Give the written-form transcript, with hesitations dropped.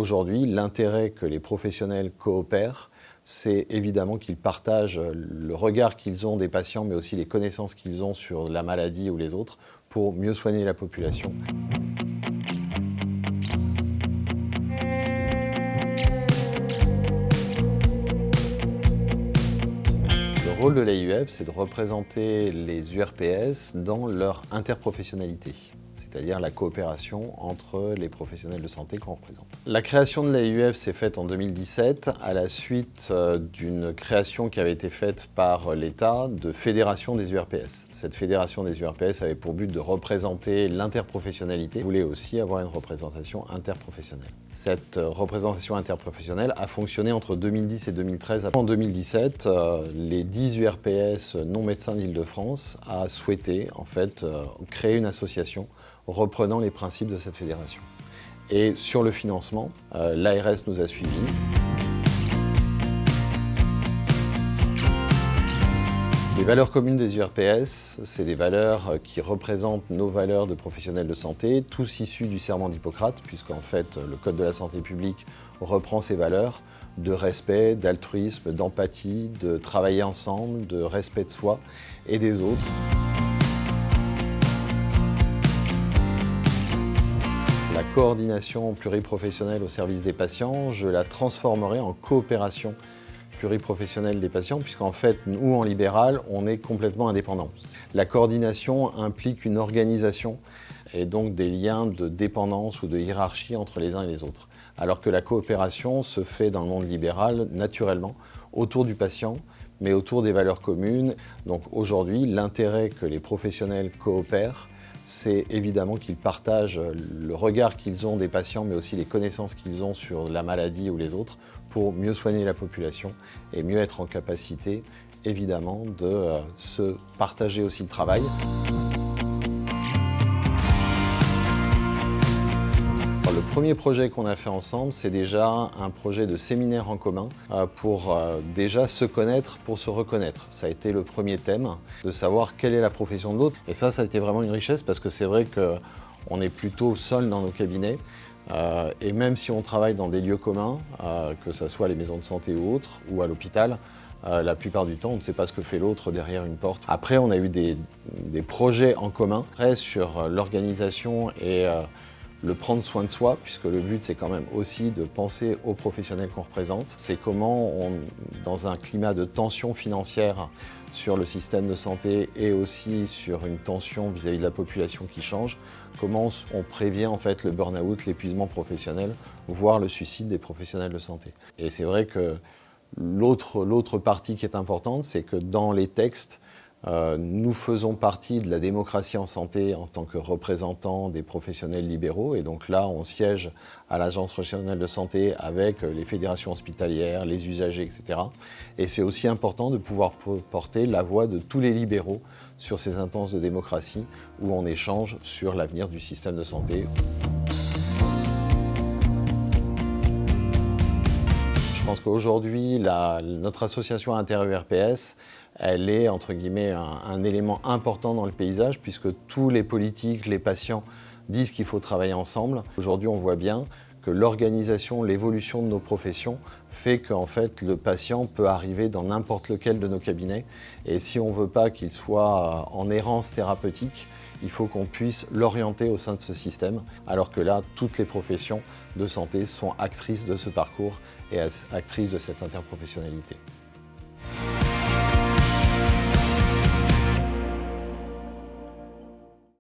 aujourd'hui, l'intérêt que les professionnels coopèrent, c'est évidemment qu'ils partagent le regard qu'ils ont des patients, mais aussi les connaissances qu'ils ont sur la maladie ou les autres, pour mieux soigner la population. Le rôle de l'AIUF, c'est de représenter les URPS dans leur interprofessionnalité, c'est-à-dire la coopération entre les professionnels de santé qu'on représente. La création de l'AIUF s'est faite en 2017 à la suite d'une création qui avait été faite par l'État de fédération des URPS. Cette fédération des URPS avait pour but de représenter l'interprofessionnalité, voulait aussi avoir une représentation interprofessionnelle. Cette représentation interprofessionnelle a fonctionné entre 2010 et 2013. En 2017, les 10 URPS non médecins d'Île-de-France a souhaité en fait créer une association reprenant les principes de cette fédération. Et sur le financement, l'ARS nous a suivis. Les valeurs communes des URPS, c'est des valeurs qui représentent nos valeurs de professionnels de santé, tous issus du serment d'Hippocrate, puisqu'en fait le Code de la santé publique reprend ces valeurs de respect, d'altruisme, d'empathie, de travailler ensemble, de respect de soi et des autres. La coordination pluriprofessionnelle au service des patients, je la transformerai en coopération pluriprofessionnelle des patients, puisqu'en fait, nous, en libéral, on est complètement indépendants. La coordination implique une organisation et donc des liens de dépendance ou de hiérarchie entre les uns et les autres. Alors que la coopération se fait dans le monde libéral naturellement autour du patient, mais autour des valeurs communes. Donc aujourd'hui, l'intérêt que les professionnels coopèrent, c'est évidemment qu'ils partagent le regard qu'ils ont des patients, mais aussi les connaissances qu'ils ont sur la maladie ou les autres, pour mieux soigner la population et mieux être en capacité, évidemment, de se partager aussi le travail. Le premier projet qu'on a fait ensemble, c'est déjà un projet de séminaire en commun pour déjà se connaître, pour se reconnaître. Ça a été le premier thème, de savoir quelle est la profession de l'autre. Et ça a été vraiment une richesse parce que c'est vrai qu'on est plutôt seul dans nos cabinets. Et même si on travaille dans des lieux communs, que ce soit les maisons de santé ou autres, ou à l'hôpital, la plupart du temps, on ne sait pas ce que fait l'autre derrière une porte. Après, on a eu des projets en commun, très sur l'organisation et le prendre soin de soi, puisque le but c'est quand même aussi de penser aux professionnels qu'on représente. C'est comment, dans un climat de tension financière sur le système de santé et aussi sur une tension vis-à-vis de la population qui change, comment on prévient en fait le burn-out, l'épuisement professionnel, voire le suicide des professionnels de santé. Et c'est vrai que l'autre partie qui est importante, c'est que dans les textes, nous faisons partie de la démocratie en santé en tant que représentants des professionnels libéraux. Et donc là, on siège à l'Agence régionale de santé avec les fédérations hospitalières, les usagers, etc. Et c'est aussi important de pouvoir porter la voix de tous les libéraux sur ces instances de démocratie où on échange sur l'avenir du système de santé. Je pense qu'aujourd'hui, notre association inter-URPS, elle est, entre guillemets, un élément important dans le paysage, puisque tous les politiques, les patients disent qu'il faut travailler ensemble. Aujourd'hui, on voit bien que l'organisation, l'évolution de nos professions fait qu'en fait, le patient peut arriver dans n'importe lequel de nos cabinets. Et si on ne veut pas qu'il soit en errance thérapeutique, il faut qu'on puisse l'orienter au sein de ce système, alors que là, toutes les professions de santé sont actrices de ce parcours et actrices de cette interprofessionnalité.